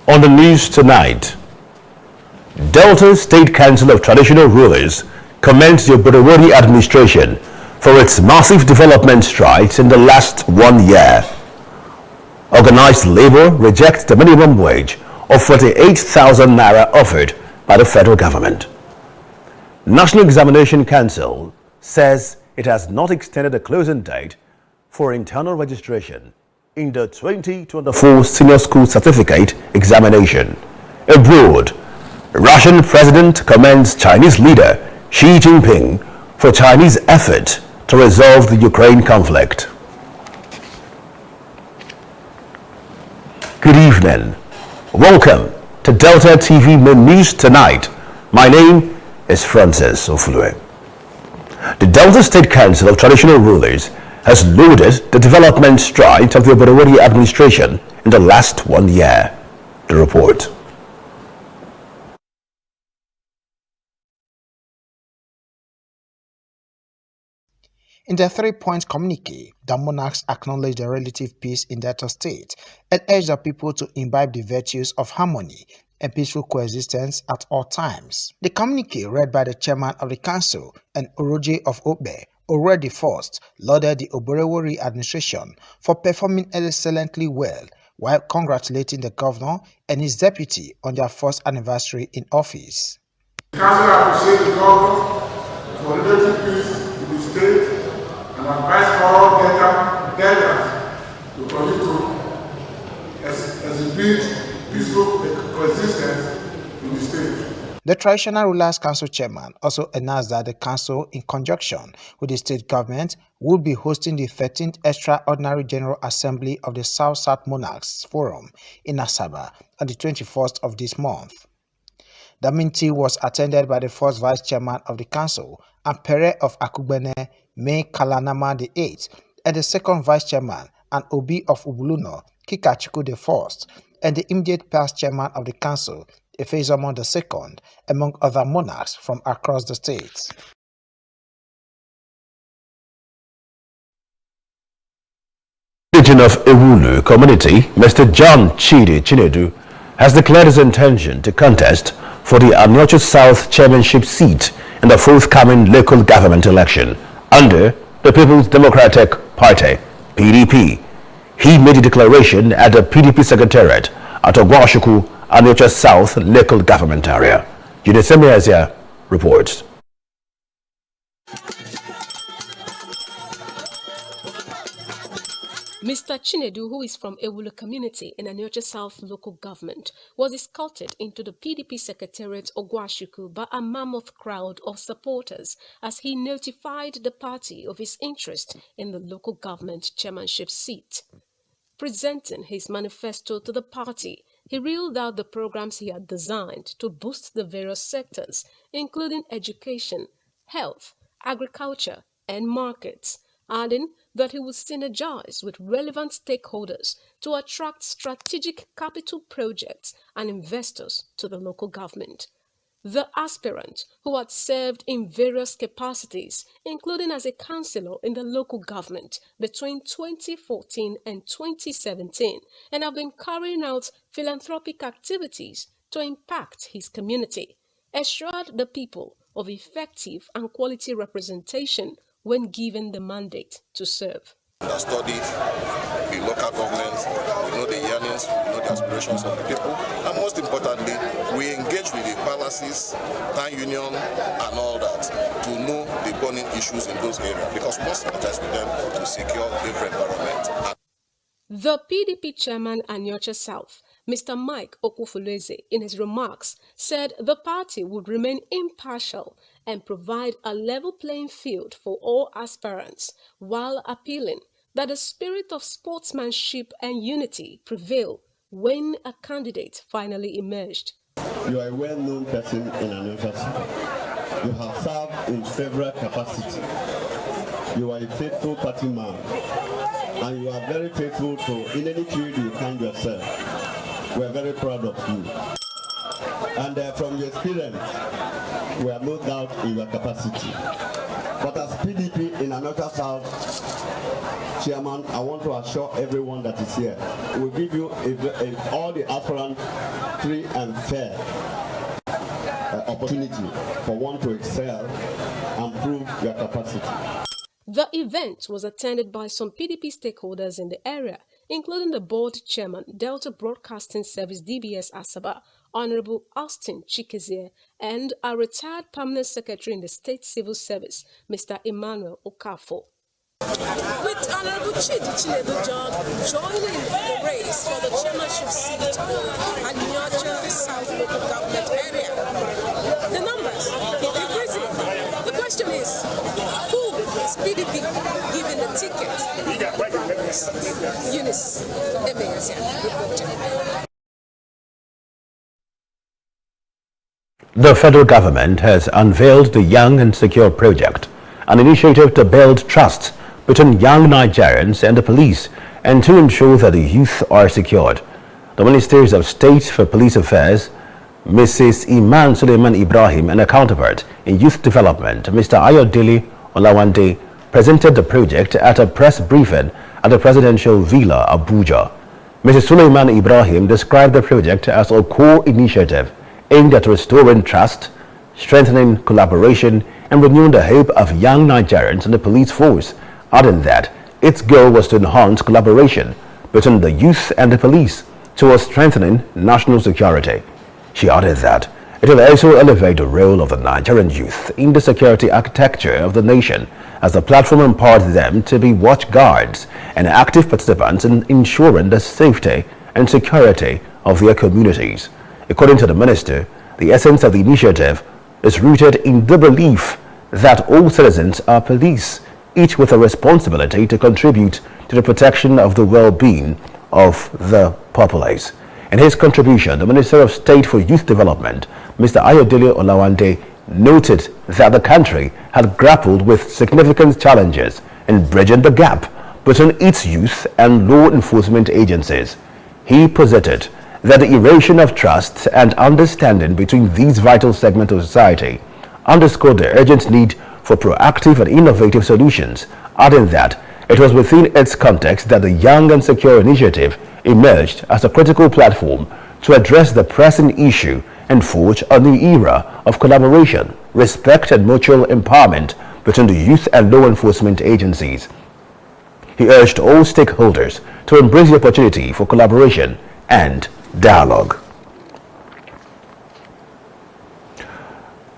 On the news tonight, Delta State Council of Traditional Rulers commends the Oborowori administration for its massive development strides in the last 1 year. Organized labor rejects the minimum wage of 48,000 naira offered by the federal government. National Examination Council says it has not extended the closing date for internal registration in the 2024 Senior School Certificate Examination. Abroad, Russian President commends Chinese leader Xi Jinping for Chinese effort to resolve the Ukraine conflict. Good evening. Welcome to Delta TV Main News Tonight. My name is Francis Ofulue. The Delta State Council of Traditional Rulers has lauded the development strides of the Oborowori administration in the last 1 year. The report. In their 3-point communique, the monarchs acknowledged the relative peace in Delta State and urged the people to imbibe the virtues of harmony and peaceful coexistence at all times. The communique, read by the chairman of the council and Oroje of Obe, already first, lauded the Oborowori administration for performing excellently well while congratulating the governor and his deputy on their first anniversary in office. The council appreciates the governor for relative peace in the state and advise all Deltans to continue to exhibit peaceful coexistence in the state. The Traditional Rulers Council chairman also announced that the council, in conjunction with the state government, will be hosting the 13th Extraordinary General Assembly of the South-South Monarchs Forum in Asaba on the 21st of this month. The meeting was attended by the first vice chairman of the council, Ampere of Akugbene, May Kalanama VIII, and the second vice chairman, and Obi of Ubuluno, Kikachuku I, and the immediate past chairman of the council, Efezomon II, among other monarchs from across the state. Region of Ewulu community, Mr. John Chidi Chinedu, has declared his intention to contest for the Aniocha South chairmanship seat in the forthcoming local government election under the People's Democratic Party, PDP. He made a declaration at the PDP Secretariat at Ogwashuku, Aniocha South local government area. Judesemi Azia reports. Mr. Chinedu, who is from Ewulu community in Aniocha South local government, was escorted into the PDP Secretariat Ogwashuku by a mammoth crowd of supporters as he notified the party of his interest in the local government chairmanship seat. Presenting his manifesto to the party, he reeled out the programs he had designed to boost the various sectors, including education, health, agriculture, and markets, adding that he would synergize with relevant stakeholders to attract strategic capital projects and investors to the local government. The aspirant, who had served in various capacities, including as a councillor in the local government between 2014 and 2017, and have been carrying out philanthropic activities to impact his community, assured the people of effective and quality representation when given the mandate to serve. We have studied the local government, we know the yearnings, we know the aspirations of the people, and most importantly, we engage with the palaces, town union, and all that to know the burning issues in those areas, because we must synergize with them to secure a different environment. The PDP chairman Aniocha South, Mr. Mike Okufuleze, in his remarks, said the party would remain impartial and provide a level playing field for all aspirants, while appealing that the spirit of sportsmanship and unity prevailed when a candidate finally emerged. You are a well-known person in Anambra. You have served in several capacities. You are a faithful party man, and you are very faithful to in any field you find yourself. We are very proud of you. And from your experience, we have no doubt in your capacity. But as PDP in Anambra South Chairman, I want to assure everyone that is here, we will give you all the aspirants free and fair opportunity for one to excel and prove your capacity. The event was attended by some PDP stakeholders in the area, including the board chairman, Delta Broadcasting Service DBS Asaba, Honorable Austin Chikezie, and our retired permanent secretary in the State Civil Service, Mr. Emmanuel Okafo. With Honorable Chidi Chinedu John joining the race for the chairmanship seat at Nyocha South Local Government area, the numbers are increasing. The question is, who is PDP giving the ticket? Eunice Emeyasia reporting. The federal government has unveiled the Young and Secure Project, an initiative to build trust between young Nigerians and the police and to ensure that the youth are secured. The Ministers of State for Police Affairs, Mrs. Iman Suleiman Ibrahim, and her counterpart in Youth Development, Mr. Ayodele Olawande, presented the project at a press briefing at the Presidential Villa, Abuja. Mrs. Suleiman Ibrahim described the project as a core initiative aimed at restoring trust, strengthening collaboration, and renewing the hope of young Nigerians in the police force, adding that its goal was to enhance collaboration between the youth and the police towards strengthening national security. She added that it will also elevate the role of the Nigerian youth in the security architecture of the nation, as the platform empowers them to be watchguards and active participants in ensuring the safety and security of their communities. According to the minister, the essence of the initiative is rooted in the belief that all citizens are police, each with a responsibility to contribute to the protection of the well-being of the populace. In his contribution, the Minister of State for Youth Development, Mr. Ayodele Olawande, noted that the country had grappled with significant challenges in bridging the gap between its youth and law enforcement agencies. He posited that the erosion of trust and understanding between these vital segments of society underscored the urgent need for proactive and innovative solutions, adding that it was within its context that the Young and Secure initiative emerged as a critical platform to address the pressing issue and forge a new era of collaboration, respect, and mutual empowerment between the youth and law enforcement agencies. He urged all stakeholders to embrace the opportunity for collaboration and dialogue.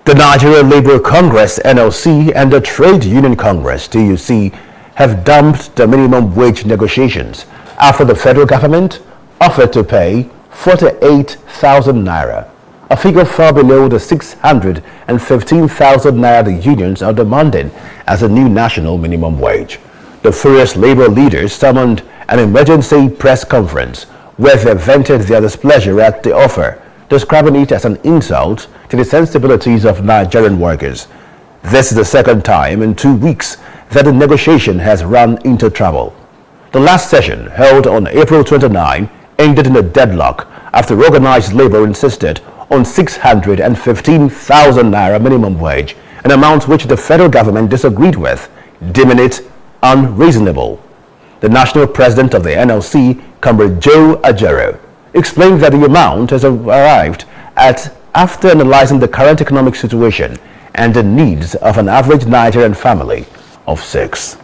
The Nigeria Labour Congress (NLC) and the Trade Union Congress (TUC) have dumped the minimum wage negotiations after the federal government offered to pay 48,000 naira, a figure far below the 615,000 naira the unions are demanding as a new national minimum wage. The furious labor leaders summoned an emergency press conference where they vented their displeasure at the offer, describing it as an insult to the sensibilities of Nigerian workers. This is the second time in 2 weeks that the negotiation has run into trouble. The last session, held on April 29, ended in a deadlock after organized labor insisted on 615,000 naira minimum wage, an amount which the federal government disagreed with, deeming it unreasonable. The national president of the NLC, Comrade Joe Ajero, explained that the amount has arrived at after analyzing the current economic situation and the needs of an average Nigerian family of 6.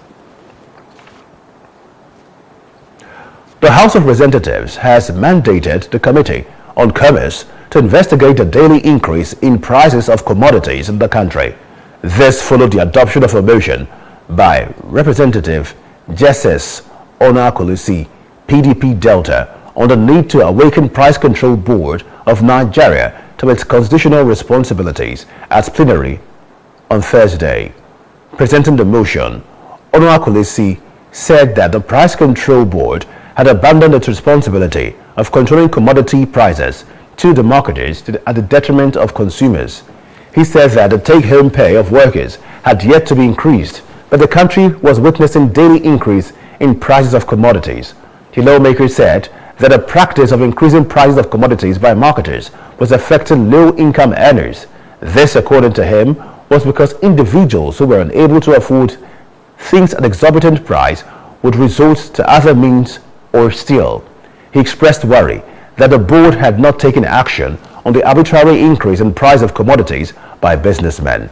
The House of Representatives has mandated the Committee on Commerce to investigate the daily increase in prices of commodities in the country. This followed the adoption of a motion by Representative Justice Onakulisi, PDP Delta, on the need to awaken Price Control Board of Nigeria to its constitutional responsibilities at plenary on Thursday. Presenting the motion, Onakulisi said that the Price Control Board had abandoned its responsibility of controlling commodity prices to the marketers at the detriment of consumers. He said that the take-home pay of workers had yet to be increased, but the country was witnessing daily increase in prices of commodities. The lawmaker said that the practice of increasing prices of commodities by marketers was affecting low-income earners. This, according to him, was because individuals who were unable to afford things at exorbitant price would resort to other means or steal. He expressed worry that the board had not taken action on the arbitrary increase in price of commodities by businessmen.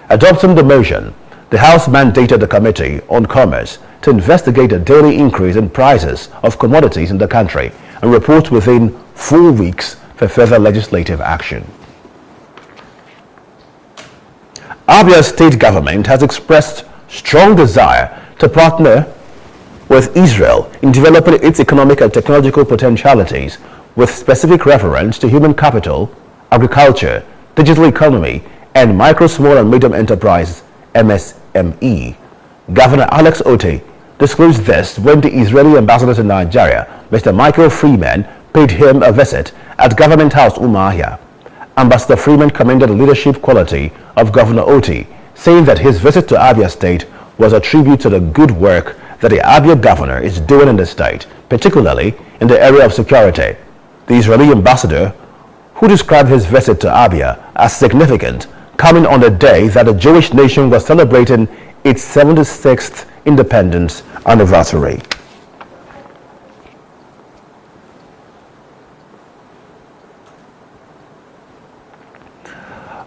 Adopting the motion, the House mandated the Committee on Commerce to investigate the daily increase in prices of commodities in the country and report within 4 weeks for further legislative action. Abia State government has expressed strong desire to partner with Israel in developing its economic and technological potentialities with specific reference to human capital, agriculture, digital economy, and micro, small and medium enterprise MSME. Governor Alex Otte disclosed this when the Israeli ambassador to Nigeria, Mr. Michael Freeman, paid him a visit at Government House Umuahia. Ambassador Freeman commended the leadership quality of Governor Otte, saying that his visit to Abia State was a tribute to the good work that the Abia governor is doing in the state, particularly in the area of security. The Israeli ambassador, who described his visit to Abia as significant, coming on the day that the Jewish nation was celebrating its 76th independence anniversary.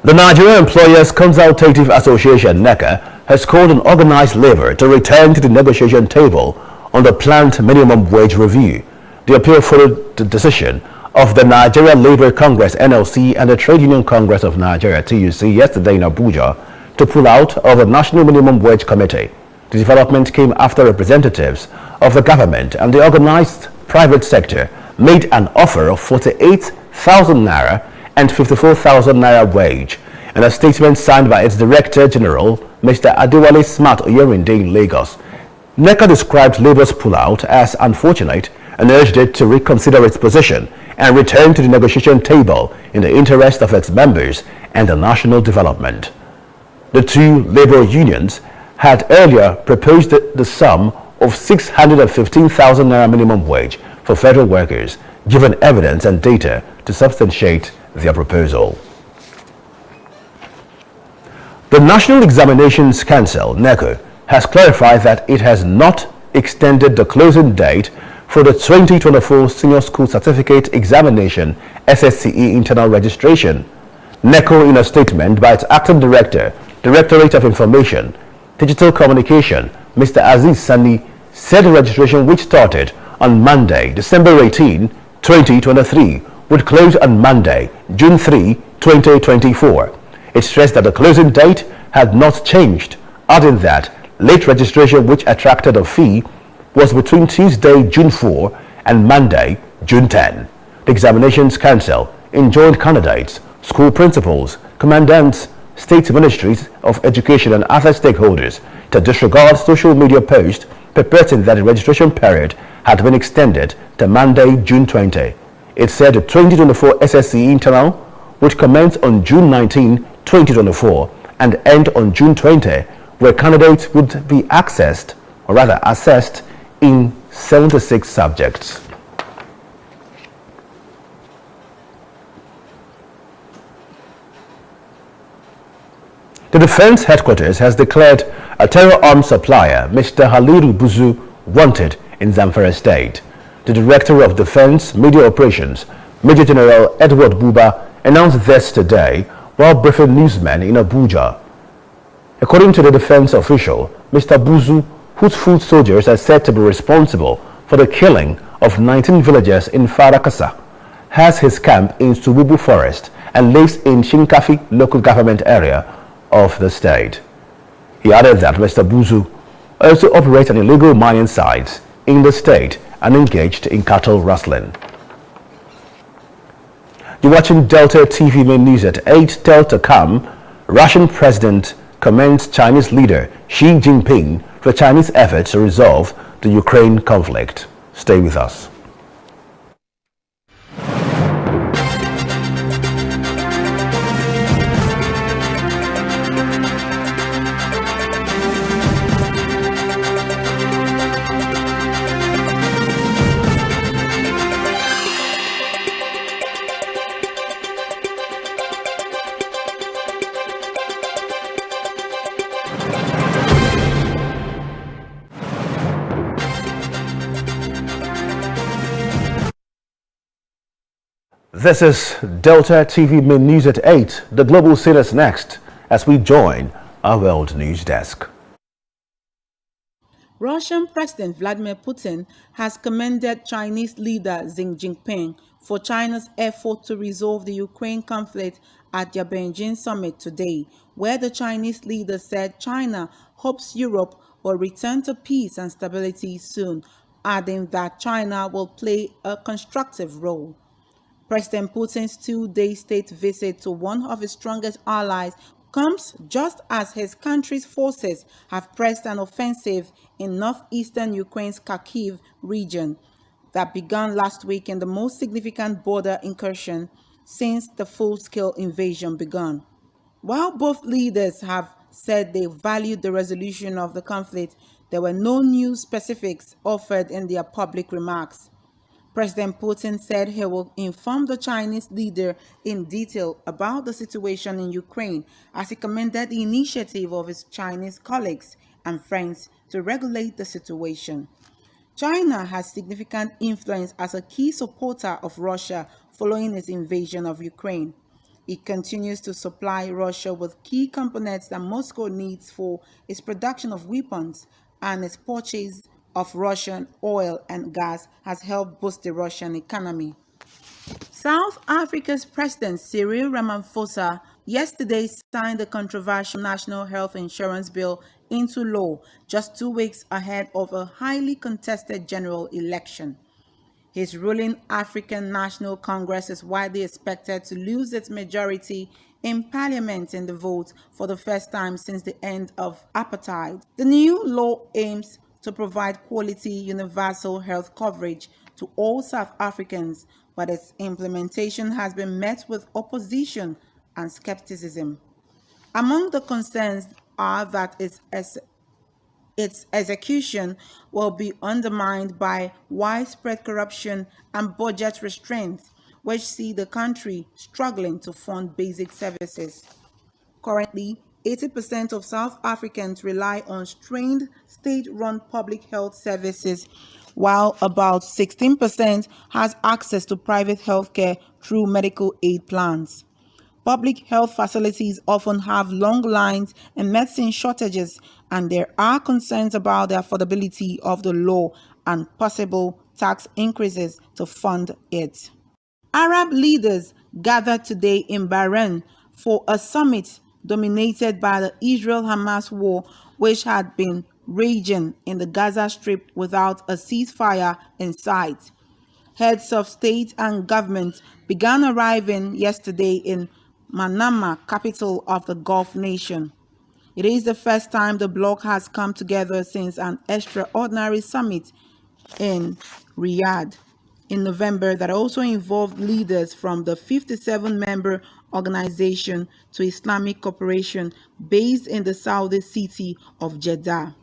The Nigeria Employers Consultative Association, NECA, has called on organized labor to return to the negotiation table on the planned minimum wage review. The appeal followed the decision of the Nigeria Labour Congress (NLC) and the Trade Union Congress of Nigeria (TUC) yesterday in Abuja to pull out of the National Minimum Wage Committee. The development came after representatives of the government and the organized private sector made an offer of 48,000 naira and 54,000 naira wage. In a statement signed by its Director General, Mr. Adewale Smart Oyerinde in Lagos, NECA described Labour's pullout as unfortunate and urged it to reconsider its position and return to the negotiation table in the interest of its members and the national development. The two labor unions had earlier proposed the sum of 615,000 naira minimum wage for federal workers, given evidence and data to substantiate their proposal. The National Examinations Council, NECO, has clarified that it has not extended the closing date for the 2024 Senior School Certificate Examination SSCE internal registration. NECO, in a statement by its acting director, Directorate of Information, Digital Communication, Mr. Aziz Sani, said the registration, which started on Monday, December 18, 2023, would close on Monday, June 3, 2024. It stressed that the closing date had not changed, adding that late registration, which attracted a fee, was between Tuesday, June 4 and Monday, June 10. The Examinations Council enjoined candidates, school principals, commandants, state ministries of education and other stakeholders to disregard social media posts purporting that the registration period had been extended to Monday, June 20. It said the 2024 SSCE internal would commence on June 19, 2024 and end on June 20, where candidates would be assessed in 76 subjects. The Defense Headquarters has declared a terror arms supplier, Mr. Haliru Buzu, wanted in Zamfara State. The Director of Defense Media Operations, Major General Edward Buba, announced this today while briefing newsmen in Abuja. According to the defense official, Mr. Buzu, whose foot soldiers are said to be responsible for the killing of 19 villagers in Farakasa, has his camp in Sububu Forest and lives in Shinkafi local government area of the state. He added that Mr. Buzu also operates an illegal mining sites in the state and engaged in cattle rustling. You're watching Delta TV Main News at 8. Still to come, Russian President commends Chinese leader Xi Jinping for Chinese efforts to resolve the Ukraine conflict. Stay with us. This is Delta TV Main News at 8. The global scene is next as we join our World News Desk. Russian President Vladimir Putin has commended Chinese leader Xi Jinping for China's effort to resolve the Ukraine conflict at their Beijing summit today, where the Chinese leader said China hopes Europe will return to peace and stability soon, adding that China will play a constructive role. President Putin's two-day state visit to one of his strongest allies comes just as his country's forces have pressed an offensive in northeastern Ukraine's Kharkiv region that began last week in the most significant border incursion since the full-scale invasion began. While both leaders have said they valued the resolution of the conflict, there were no new specifics offered in their public remarks. President Putin said he will inform the Chinese leader in detail about the situation in Ukraine as he commended the initiative of his Chinese colleagues and friends to regulate the situation. China has significant influence as a key supporter of Russia following its invasion of Ukraine. It continues to supply Russia with key components that Moscow needs for its production of weapons, and its purchase of Russian oil and gas has helped boost the Russian economy. South Africa's President Cyril Ramaphosa yesterday signed the controversial National Health Insurance Bill into law just 2 weeks ahead of a highly contested general election. His ruling African National Congress is widely expected to lose its majority in parliament in the vote for the first time since the end of apartheid. The new law aims to provide quality universal health coverage to all South Africans, but its implementation has been met with opposition and skepticism. Among the concerns are that its execution will be undermined by widespread corruption and budget restraints, which see the country struggling to fund basic services. Currently, 80% of South Africans rely on strained state-run public health services, while about 16% has access to private health care through medical aid plans. Public health facilities often have long lines and medicine shortages, and there are concerns about the affordability of the law and possible tax increases to fund it. Arab leaders gathered today in Bahrain for a summit dominated by the Israel-Hamas war, which had been raging in the Gaza Strip without a ceasefire in sight. Heads of state and government began arriving yesterday in Manama, capital of the Gulf nation. It is the first time the bloc has come together since an extraordinary summit in Riyadh in November that also involved leaders from the 57-member Organization to Islamic Cooperation based in the Saudi city of Jeddah.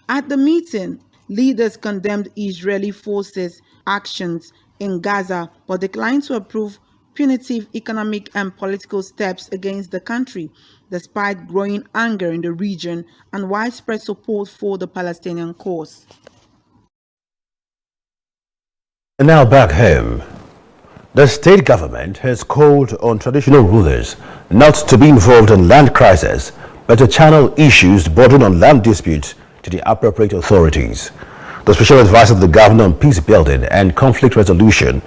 At the meeting, leaders condemned Israeli forces' actions in Gaza but declined to approve punitive economic and political steps against the country, despite growing anger in the region and widespread support for the Palestinian cause. And now back home. The state government has called on traditional rulers not to be involved in land crisis, but to channel issues bordering on land disputes to the appropriate authorities. The Special Advisor to the Governor on Peace Building and Conflict Resolution,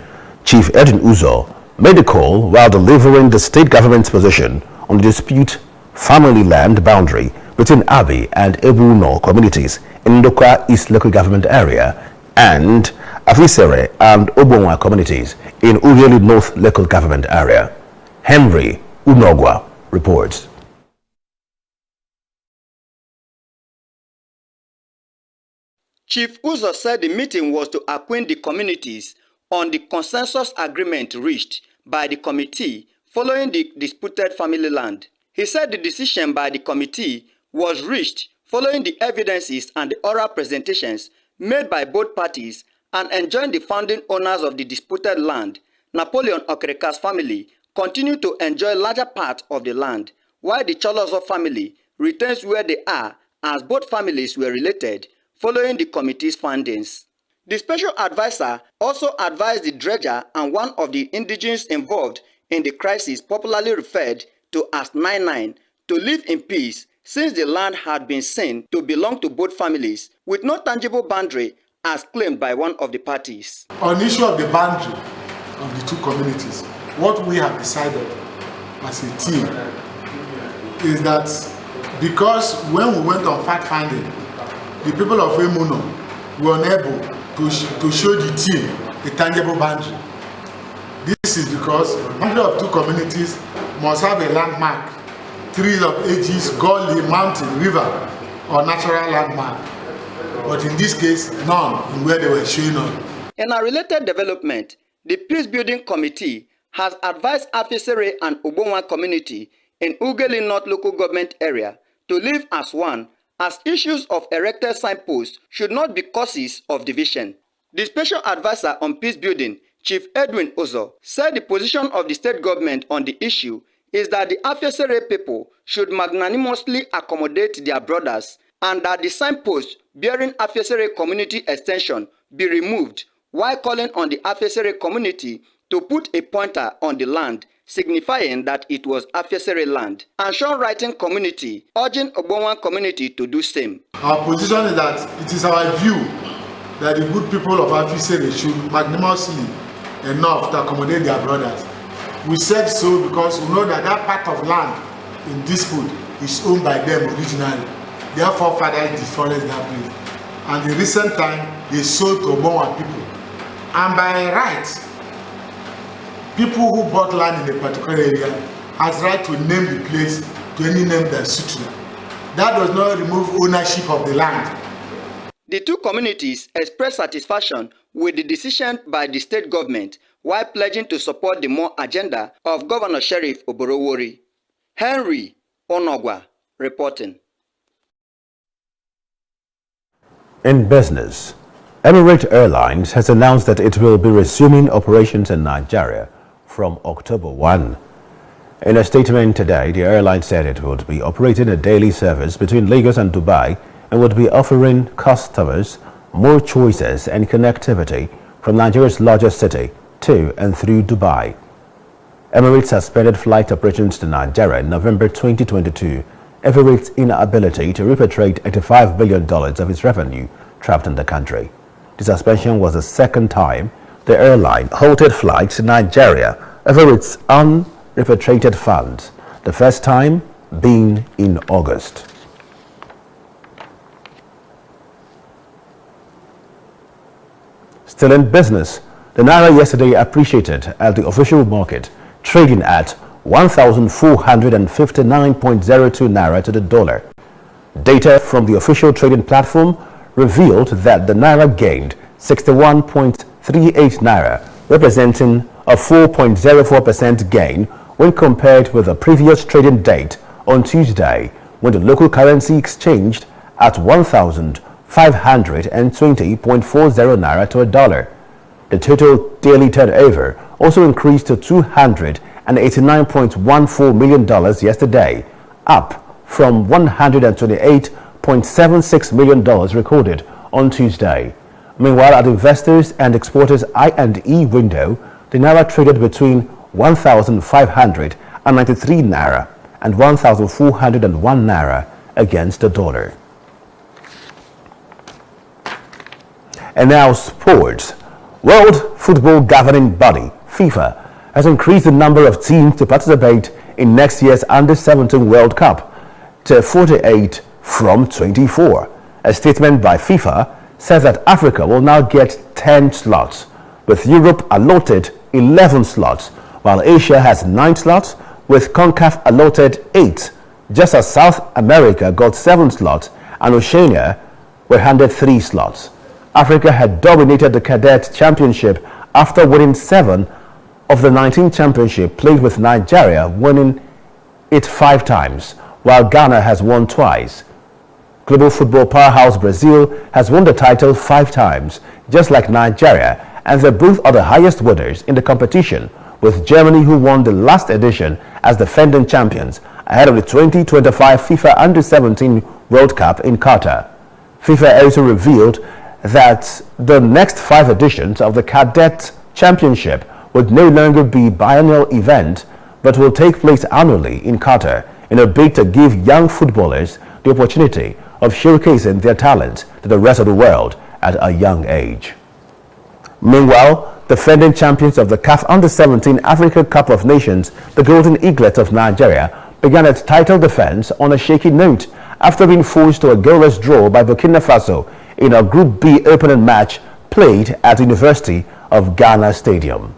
Chief Edwin Uzo, made the call while delivering the state government's position on the dispute family land boundary between Abi and Ebuno communities in Ndokwa East Local Government Area and Afisere and Obonwa communities in Urieli North Local Government Area. Henry Unogwa reports. Chief Uzo said the meeting was to acquaint the communities on the consensus agreement reached by the committee following the disputed family land. He said the decision by the committee was reached following the evidences and the oral presentations made by both parties and enjoined the founding owners of the disputed land, Napoleon Okereka's family, continue to enjoy larger part of the land, while the Cholozo family retains where they are as both families were related following the committee's findings. The special advisor also advised the dredger and one of the indigenes involved in the crisis, popularly referred to as 99, to live in peace since the land had been seen to belong to both families with no tangible boundary as claimed by one of the parties. On the issue of the boundary of the two communities, what we have decided as a team is that because when we went on fact finding, the people of Emuno were unable to show the team a tangible boundary. This is because boundary of two communities must have a landmark, trees of ages, gully, mountain, river, or natural landmark. But in this case, none in where they were showing on. In a related development, the Peace Building Committee has advised Afisere and Obonwa community in Ughelli North local government area to live as one, as issues of erected signposts should not be causes of division. The Special Advisor on Peace Building, Chief Edwin Uzo, said the position of the state government on the issue is that the Afisere people should magnanimously accommodate their brothers and that the signpost bearing Afisere community extension be removed, while calling on the Afisere community to put a pointer on the land, signifying that it was Afisere land, and Sean Writing community urging Obonwa community to do same. Our position is that it is our view that the good people of Afisere should magnanimously enough to accommodate their brothers. We said so because we know that that part of land in dispute is owned by them originally. Their forefathers deforested that place. And in recent time, they sold to Obonwa people. And by right, people who bought land in a particular area has right to name the place to any name that suits them. That does not remove ownership of the land. The two communities expressed satisfaction with the decision by the state government while pledging to support the more agenda of Governor Sheriff Oborowori. Henry Onogwa reporting. In business, Emirates Airlines has announced that it will be resuming operations in Nigeria from October 1. In a statement today, the airline said it would be operating a daily service between Lagos and Dubai and would be offering customers more choices and connectivity from Nigeria's largest city to and through Dubai. Emirates suspended flight operations to Nigeria in November 2022. Emirates' inability to repatriate $85 billion of its revenue trapped in the country. The suspension was the second time the airline halted flights to Nigeria over its unrepatriated funds, the first time being in August. Still in business, the Naira yesterday appreciated at the official market, trading at 1,459.02 Naira to the dollar. Data from the official trading platform revealed that the Naira gained 61.38 Naira, representing a 4.04% gain when compared with the previous trading date on Tuesday, when the local currency exchanged at 1,520.40 Naira to a dollar. The total daily turnover also increased to $289.14 million yesterday, up from $128.76 million recorded on Tuesday. Meanwhile, at investors and exporters I&E window, the Naira traded between 1,593 Naira and 1,401 Naira against the dollar. And now sports. World Football Governing Body, FIFA, has increased the number of teams to participate in next year's Under-17 World Cup to 48 from 24. A statement by FIFA says that Africa will now get 10 slots, with Europe allotted 11 slots, while Asia has 9 slots, with CONCACAF allotted 8, just as South America got 7 slots and Oceania were handed 3 slots. Africa had dominated the Cadet Championship after winning 7 of the 19 championship played, with Nigeria winning it 5 times, while Ghana has won twice. Global football powerhouse Brazil has won the title 5 times, just like Nigeria, and they both are the highest winners in the competition, with Germany, who won the last edition as defending champions, ahead of the 2025 FIFA Under-17 World Cup in Qatar. FIFA also revealed that the next 5 editions of the Cadet Championship would no longer be biennial event, but will take place annually in Qatar, in a bid to give young footballers the opportunity of showcasing their talent to the rest of the world at a young age. Meanwhile, defending champions of the CAF Under-17 Africa Cup of Nations, the Golden Eaglet of Nigeria, began its title defense on a shaky note after being forced to a goalless draw by Burkina Faso in a Group B opening match played at the University of Ghana Stadium.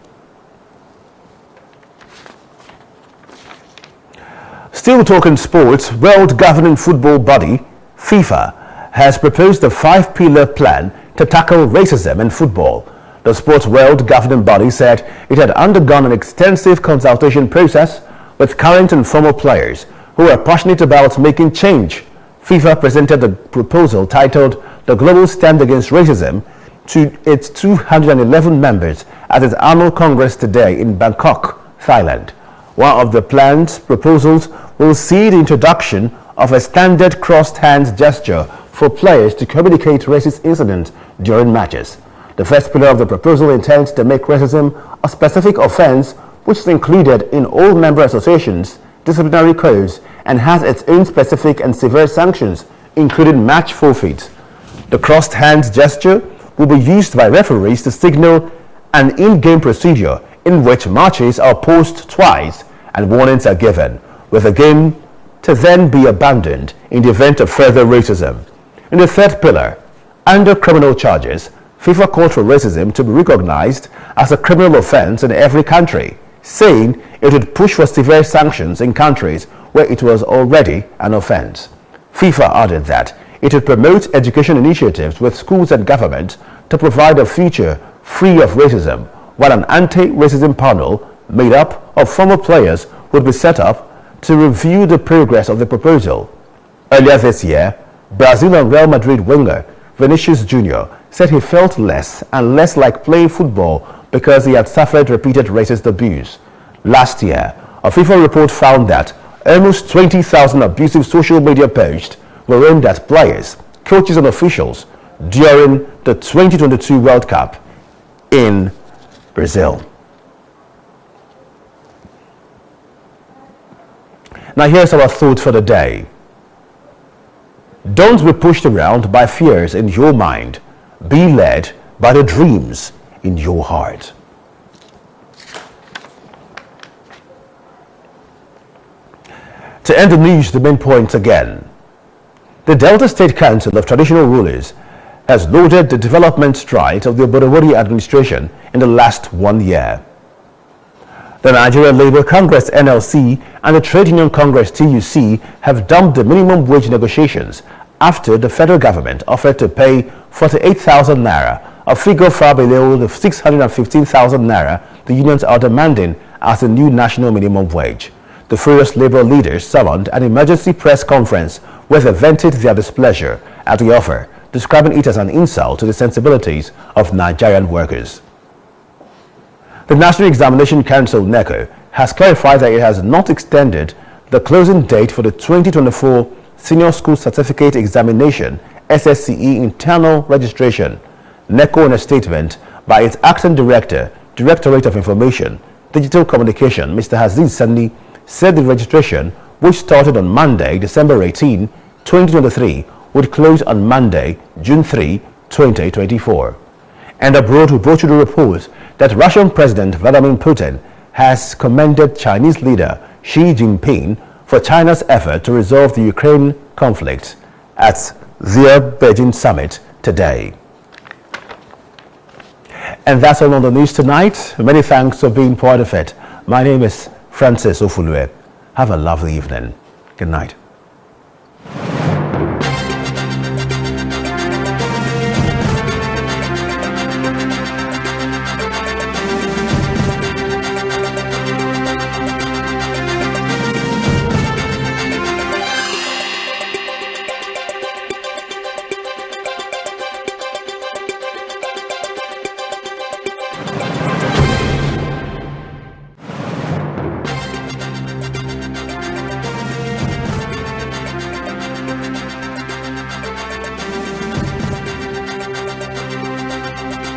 Still talking sports, World Governing Football Body, FIFA, has proposed a 5-pillar plan to tackle racism in football. The Sports World Governing Body said it had undergone an extensive consultation process with current and former players who are passionate about making change. FIFA presented the proposal titled The Global Stand Against Racism to its 211 members at its annual Congress today in Bangkok, Thailand. One of the planned proposals will see the introduction of a standard crossed hands gesture for players to communicate racist incidents during matches. The first pillar of the proposal intends to make racism a specific offense, which is included in all member associations' disciplinary codes and has its own specific and severe sanctions, including match forfeits. The crossed hands gesture will be used by referees to signal an in-game procedure in which matches are paused twice and warnings are given, with the game to then be abandoned in the event of further racism. In the third pillar, under criminal charges, FIFA called for racism to be recognized as a criminal offense in every country, saying it would push for severe sanctions in countries where it was already an offense. FIFA added that it would promote education initiatives with schools and governments to provide a future free of racism, while an anti-racism panel made up of former players would be set up to review the progress of the proposal. Earlier this year, Brazil and Real Madrid winger Vinicius Jr. said he felt less and less like playing football because he had suffered repeated racist abuse. Last year, a FIFA report found that almost 20,000 abusive social media posts were aimed at players, coaches and officials during the 2022 World Cup in Brazil. Now here's our thought for the day. Don't be pushed around by fears in your mind. Be led by the dreams in your heart. To end the news, the main points again. The Delta State Council of Traditional Rulers has lauded the development strides of the Oborowori administration in the last 1 year. The Nigeria Labour Congress NLC and the Trade Union Congress TUC have dumped the minimum wage negotiations after the federal government offered to pay 48,000 naira, a figure far below the 615,000 naira the unions are demanding as the new national minimum wage. The furious labour leaders summoned an emergency press conference where they vented their displeasure at the offer, describing it as an insult to the sensibilities of Nigerian workers. The National Examination Council (NECO) has clarified that it has not extended the closing date for the 2024 Senior School Certificate Examination (SSCE) internal registration. NECO, in a statement by its acting director, Directorate of Information, Digital Communication, Mr. Aziz Sani, said the registration, which started on Monday, December 18, 2023, would close on Monday, June 3, 2024. And abroad, we brought you the report that Russian President Vladimir Putin has commended Chinese leader Xi Jinping for China's effort to resolve the Ukraine conflict at their Beijing summit today. And that's all on the news tonight. Many thanks for being part of it. My name is Francis Ofulue. Have a lovely evening. Good night.